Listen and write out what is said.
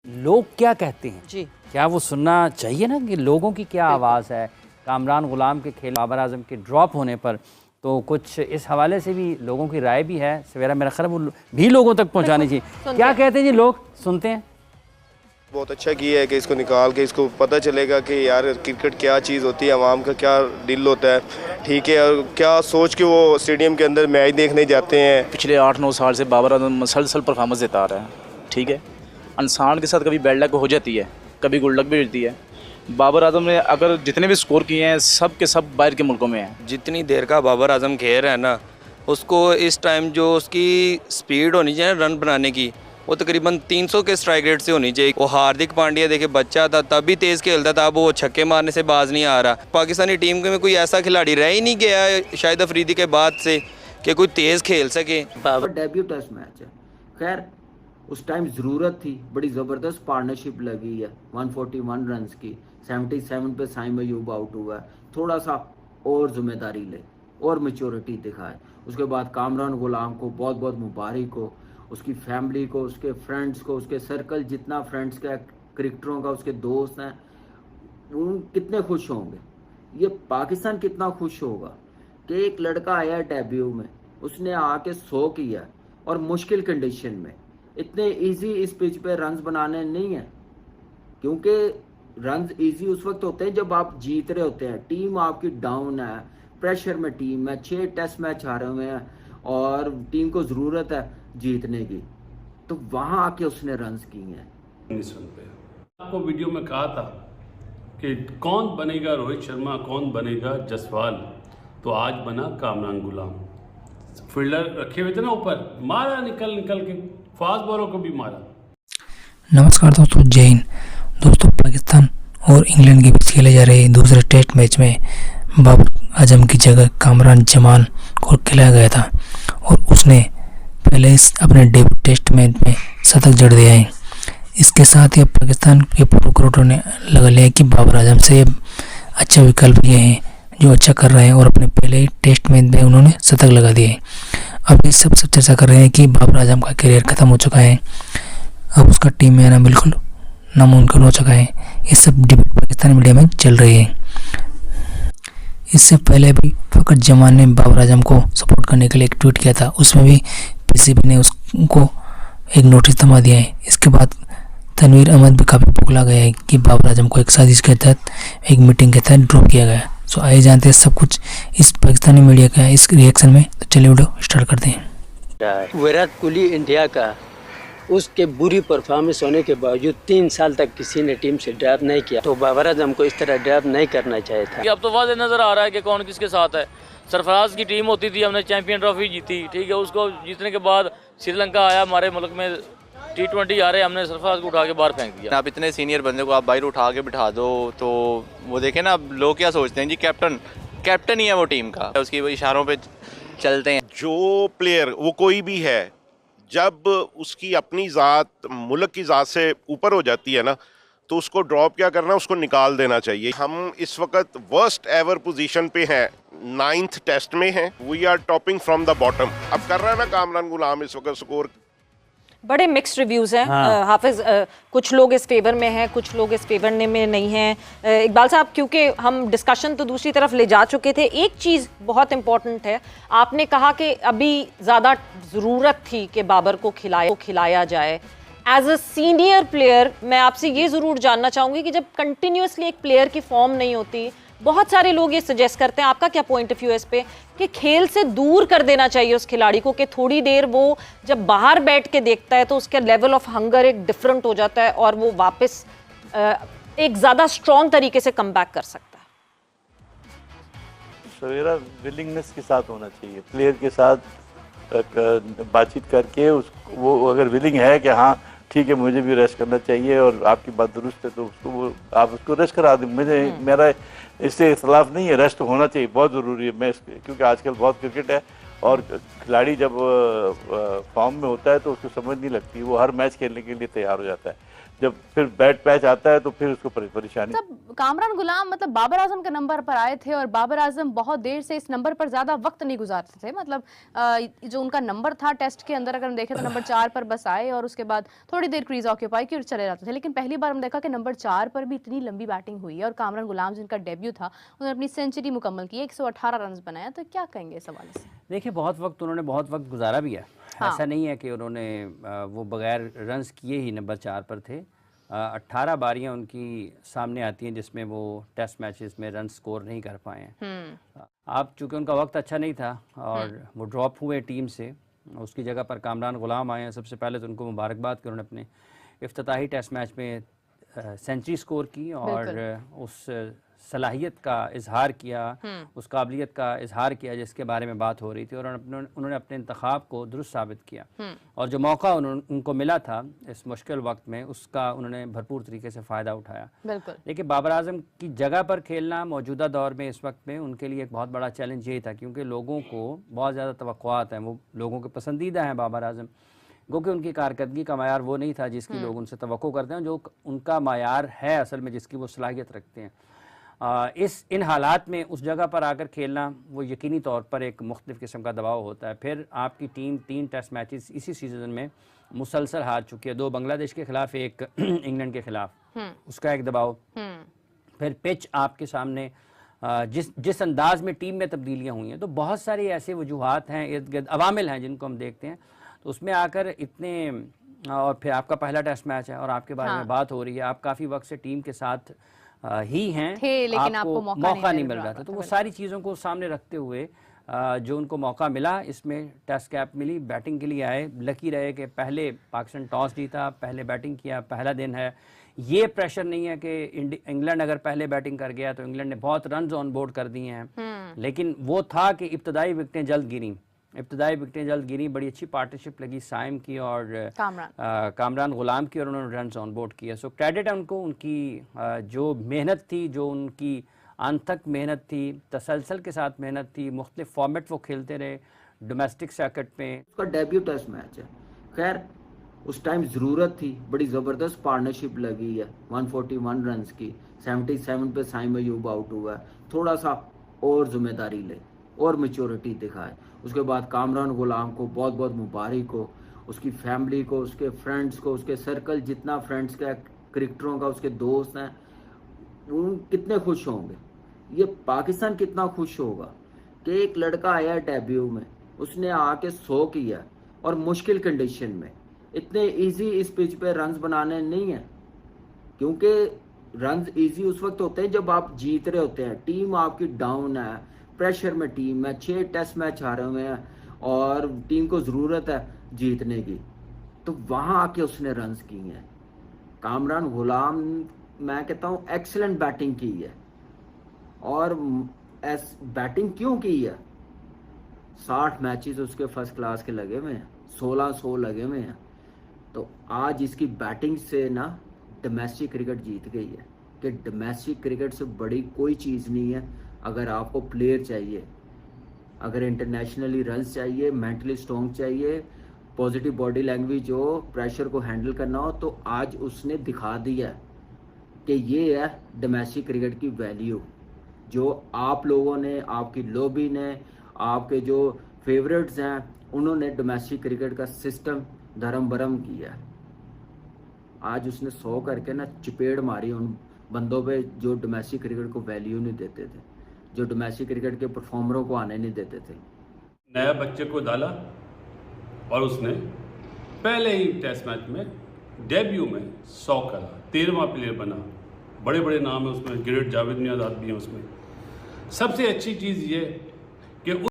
लोग क्या कहते हैं जी, क्या वो सुनना चाहिए ना कि लोगों की क्या आवाज़ है। कामरान गुलाम के खेल बाबर आजम के ड्रॉप होने पर तो कुछ इस हवाले से भी लोगों की राय भी है, सवेरा मेरा ख्याल वो भी लोगों तक पहुंचानी चाहिए। क्या कहते हैं जी लोग, सुनते हैं। बहुत अच्छा किया है कि इसको निकाल के इसको पता चलेगा कि यार क्रिकेट क्या चीज़ होती है, आवाम का क्या दिल होता है, ठीक है, और क्या सोच के वो स्टेडियम के अंदर मैच देखने जाते हैं। पिछले 8-9 साल से बाबर आजम मसलसल परफॉर्मेंस देता आ रहा है, ठीक है। इंसान के साथ कभी बैड लक हो जाती है, कभी गुड लक भी होती है। बाबर आजम ने अगर जितने भी स्कोर किए हैं सब के सब बाहर के मुल्कों में हैं। जितनी देर का बाबर आजम खेल रहा है ना, उसको इस टाइम जो उसकी स्पीड होनी चाहिए रन बनाने की, वो तकरीबन 300 के स्ट्राइक रेट से होनी चाहिए। वो हार्दिक पांड्या देखे बच्चा था तब भी तेज़ खेलता था, अब वो छक्के मारने से बाज नहीं आ रहा। पाकिस्तानी टीम में कोई ऐसा खिलाड़ी रह ही नहीं गया है शाहिद अफरीदी के बाद से कि कोई तेज़ खेल सके। बाबर डेब्यू टेस्ट मैच है, खैर उस टाइम ज़रूरत थी, बड़ी ज़बरदस्त पार्टनरशिप लगी है 141 रन्स की, 77 पे साइम अयूब आउट हुआ है। थोड़ा सा और जिम्मेदारी ले और मैच्योरिटी दिखाए। उसके बाद कामरान गुलाम को बहुत बहुत मुबारक हो, उसकी फैमिली को, उसके फ्रेंड्स को, उसके सर्कल जितना फ्रेंड्स का क्रिकेटरों का उसके दोस्त हैं, उन कितने खुश होंगे, ये पाकिस्तान कितना खुश होगा कि एक लड़का आया डेब्यू में, उसने आके 100 किया और मुश्किल कंडीशन में। इतने इजी इस पिच पे रन्स बनाने नहीं है, क्योंकि रन्स इजी उस वक्त होते हैं जब आप जीत रहे होते हैं, टीम आपकी डाउन है, प्रेशर में टीम है, 6 टेस्ट मैच हारे हुए हैं और टीम को ज़रूरत है जीतने की, तो वहाँ आके उसने रन्स किए हैं। नहीं सुनते। आपको वीडियो में कहा था कि कौन बनेगा रोहित शर्मा, कौन बनेगा जसवाल, तो आज बना कामरान गुलाम। फील्डर रखे हुए थे ना ऊपर, मारा निकल के, फास्ट बॉलर को भी मारा। नमस्कार दोस्तों, जय हिंद। दोस्तों, पाकिस्तान और इंग्लैंड के बीच खेले जा रहे दूसरे टेस्ट मैच में बाबर आजम की जगह कामरान जमान को खिलाया गया था और उसने पहले अपने डेब्यू टेस्ट मैच में शतक जड़ दिया है। इसके साथ ही अब पाकिस्तान के प्रो क्रिकेटरों ने लगा लिया है कि बाबर आजम से अच्छा विकल्प ये हैं जो अच्छा कर रहे हैं और अपने पहले टेस्ट मैच में उन्होंने शतक लगा दिए हैं। अब ये सब चर्चा कर रहे हैं कि बाबर आजम का करियर ख़त्म हो चुका है, अब उसका टीम में आना बिल्कुल नामुमकिन हो चुका है। ये सब डिबेट पाकिस्तानी मीडिया में चल रही है। इससे पहले भी फ़कत जमान ने बाबर आजम को सपोर्ट करने के लिए एक ट्वीट किया था, उसमें भी पीसीबी ने उसको एक नोटिस थमा दिया है। इसके बाद तनवीर अहमद भी काफ़ी भुगला गया है कि बाबर आजम को एक साजिश के तहत एक मीटिंग के तहत ड्रॉप किया गया। सो आइए जानते हैं सब कुछ इस पाकिस्तानी मीडिया का इस रिएक्शन में। तो चलिए वीडियो स्टार्ट करते हैं। विराट कोहली इंडिया का, उसके बुरी परफॉर्मेंस होने के बावजूद 3 साल तक किसी ने टीम से ड्रॉप नहीं किया, तो बाबर आजम को इस तरह ड्रॉप नहीं करना चाहिए था। अब तो वाज़ेह नज़र आ रहा है कि कौन किसके साथ है। सरफराज की टीम होती थी, हमने चैंपियन ट्रॉफी जीती, ठीक है, उसको जीतने के बाद श्रीलंका आया हमारे मुल्क में, T20 आ रहे, हमने सरफराज को उठा के बाहर फेंक दिया। आप इतने सीनियर बंदे को आप बाहर उठा के बिठा दो तो वो देखें ना, लोग क्या सोचते हैं जी, कैप्टन ही है वो टीम का, उसकी वो इशारों पे चलते हैं। जो प्लेयर वो कोई भी है, जब उसकी अपनी ज़ात मुल्क की ज़ात से ऊपर हो जाती है ना, तो उसको ड्रॉप क्या करना, उसको निकाल देना चाहिए। हम इस वक्त वर्स्ट एवर पोजीशन पे हैं, 9th टेस्ट में हैं, we are topping from the bottom. अब कर रहा है ना कामरान गुलाम इस वक्त स्कोर। बड़े मिक्स्ड रिव्यूज़ हैं। हाफिज़, कुछ लोग इस फेवर में हैं, कुछ लोग इस फेवर में नहीं हैं। इकबाल साहब, क्योंकि हम डिस्कशन तो दूसरी तरफ ले जा चुके थे, एक चीज़ बहुत इम्पॉर्टेंट है, आपने कहा कि अभी ज़्यादा ज़रूरत थी कि बाबर को खिलाया जाए। एज अ सीनियर प्लेयर मैं आपसे ये ज़रूर जानना चाहूँगी कि जब कंटिन्यूसली एक प्लेयर की फॉर्म नहीं होती, बहुत सारे लोग ये सजेस्ट करते हैं, आपका क्या पॉइंट ऑफ व्यू है इस पे, कि खेल से दूर कर देना चाहिए उस खिलाड़ी को, कि थोड़ी देर वो जब बाहर बैठ के देखता है तो उसका लेवल ऑफ हंगर एक डिफरेंट हो जाता है और वो वापस एक ज़्यादा स्ट्रॉन्ग तरीके से कम बैक कर सकता है। सवेरा विलिंगनेस के साथ होना चाहिए, प्लेयर के साथ बातचीत करके वो अगर विलिंग है कि हाँ ठीक है मुझे भी रेस्ट करना चाहिए और आपकी बात दुरुस्त है, तो उसको आप उसको रेस्ट करा दें। मेरा इससे इख्तलाफ नहीं है, रेस्ट होना चाहिए, बहुत ज़रूरी है। क्योंकि आजकल बहुत क्रिकेट है और खिलाड़ी जब फॉर्म में होता है तो उसको समझ नहीं लगती, वो हर मैच खेलने के लिए तैयार हो जाता है। जब फिर बैड पैच आता है तो फिर उसको परेशानी। मतलब कामरान गुलाम मतलब बाबर आजम के नंबर पर आए थे और बाबर आजम बहुत देर से इस नंबर पर ज़्यादा वक्त नहीं गुजारते थे। मतलब जो उनका नंबर था टेस्ट के अंदर अगर हम देखें तो नंबर 4 पर बस आए और उसके बाद थोड़ी देर क्रीज ऑक्यूपाई की और चले जाते थे। लेकिन पहली बार हम देखा कि नंबर 4 पर भी इतनी लंबी बैटिंग हुई है और कामरान गुलाम जिनका डेब्यू था उन्होंने अपनी सेंचुरी मुकम्मल की, 118 रन बनाया। तो क्या कहेंगे इस हवाले से? देखिए उन्होंने बहुत वक्त गुजारा भी है। हाँ। ऐसा नहीं है कि उन्होंने वो बगैर रन्स किए ही नंबर 4 पर थे। 18 बारियां उनकी सामने आती हैं जिसमें वो टेस्ट मैचेस में रन स्कोर नहीं कर पाए हैं। अब चूँकि उनका वक्त अच्छा नहीं था और वो ड्रॉप हुए टीम से, उसकी जगह पर कामरान गुलाम आए हैं। सबसे पहले तो उनको मुबारकबाद कि उन्होंने अपने इफ्तिताही टेस्ट मैच में सेंचुरी स्कोर की और उस सलाहियत का इजहार किया, उस काबिलियत का इजहार किया जिसके बारे में बात हो रही थी और उन्होंने अपने इंतखाब को दुरुस्त साबित किया और जो मौका उनको मिला था इस मुश्किल वक्त में उसका उन्होंने भरपूर तरीके से फ़ायदा उठाया। देखिए बाबर आजम की जगह पर खेलना मौजूदा दौर में इस वक्त में उनके लिए एक बहुत बड़ा चैलेंज यही था क्योंकि लोगों को बहुत ज़्यादा तवक्कुआत हैं, वो लोगों के पसंदीदा हैं बाबर आजम, क्योंकि उनकी कारकर्दगी का मायार वो नहीं था जिसकी लोग उनसे तवक्को करते हैं, जो उनका मायार है असल में जिसकी वो सलाहियत रखते हैं। इन हालात में उस जगह पर आकर खेलना वो यकीनी तौर पर एक मुख्तलिफ़ किस्म का दबाव होता है। फिर आपकी टीम 3 टेस्ट मैचेस इसी सीज़न में मुसलसल हार चुकी है, 2 बांग्लादेश के ख़िलाफ़, 1 इंग्लैंड के ख़िलाफ़, उसका एक दबाव। फिर पिच आपके सामने जिस अंदाज में टीम में तब्दीलियाँ हुई हैं, तो बहुत सारी ऐसे वजूहात हैं, इर्द गिर्द अवामिल हैं जिनको हम देखते हैं। तो उसमें आकर इतने और फिर आपका पहला टेस्ट मैच है और आपके बारे में बात हो रही है, आप काफ़ी वक्त से टीम के साथ ही हैं, लेकिन आपको मौका नहीं मिल रहा था। तो वो सारी चीज़ों को सामने रखते हुए जो उनको मौका मिला, इसमें टेस्ट कैप मिली, बैटिंग के लिए आए, लकी रहे कि पहले पाकिस्तान टॉस जीता, पहले बैटिंग किया, पहला दिन है। ये प्रेशर नहीं है कि इंग्लैंड अगर पहले बैटिंग कर गया तो इंग्लैंड ने बहुत रन ऑन बोर्ड कर दिए हैं, लेकिन वो था कि इब्तदाई विकेटें जल्द गिरी, बड़ी अच्छी पार्टनरशिप लगी साइम की और कामरान गुलाम की और उन्होंने रन ऑन बोर्ड किया। सो क्रेडिट है उनको, उनकी जो मेहनत थी, जो उनकी अनथक मेहनत थी, तसलसल के साथ मेहनत थी, मुख्तलिफ फॉर्मेट वो खेलते रहे डोमेस्टिक सर्किट में। उसका डेब्यू टेस्ट मैच है, खैर उस टाइम ज़रूरत थी, बड़ी ज़बरदस्त पार्टनरशिप लगी है, 141 रन की, 77 पे साइम अयूब आउट हुआ है, थोड़ा सा और जिम्मेदारी ले और मैच्योरिटी दिखाए। उसके बाद कामरान गुलाम को बहुत बहुत मुबारक हो, उसकी फैमिली को, उसके फ्रेंड्स को, उसके सर्कल जितना फ्रेंड्स का, क्रिकेटरों का, उसके दोस्त हैं, वो कितने खुश होंगे, ये पाकिस्तान कितना खुश होगा कि एक लड़का आया डेब्यू में, उसने आके 100 किया और मुश्किल कंडीशन में। इतने इजी इस पिच पे रन्स बनाने नहीं है, क्योंकि रन्स इजी उस वक्त होते हैं जब आप जीत रहे होते हैं, टीम आपकी डाउन है, प्रेशर में टीम है, 6 टेस्ट मैच हारे हुए हैं और टीम को ज़रूरत है जीतने की, तो वहाँ आके उसने रन्स किए हैं। कामरान गुलाम मैं कहता हूँ एक्सीलेंट बैटिंग की है और बैटिंग क्यों की है, 60 मैचेस उसके फर्स्ट क्लास के लगे हुए हैं, 1600 लगे हुए हैं। तो आज इसकी बैटिंग से ना डोमेस्टिक क्रिकेट जीत गई है कि डोमेस्टिक क्रिकेट से बड़ी कोई चीज़ नहीं है। अगर आपको प्लेयर चाहिए, अगर इंटरनेशनली रन्स चाहिए, मेंटली स्ट्रॉन्ग चाहिए, पॉजिटिव बॉडी लैंग्वेज हो, प्रेशर को हैंडल करना हो, तो आज उसने दिखा दिया कि ये है डोमेस्टिक क्रिकेट की वैल्यू, जो आप लोगों ने, आपकी लॉबी ने, आपके जो फेवरेट्स हैं, उन्होंने डोमेस्टिक क्रिकेट का सिस्टम धर्म भरम किया। आज उसने 100 करके ना चपेड़ मारी उन बंदों पे जो डोमेस्टिक क्रिकेट को वैल्यू नहीं देते थे, जो डोमेस्टिक क्रिकेट के परफॉर्मरों को आने नहीं देते थे। नया बच्चे को डाला और उसने पहले ही टेस्ट मैच में डेब्यू में 100 करा, 13वां प्लेयर बना, बड़े बड़े नाम है उसमें, ग्रेट जावेद नियाज़ भी हैं उसमें। सबसे अच्छी चीज़ ये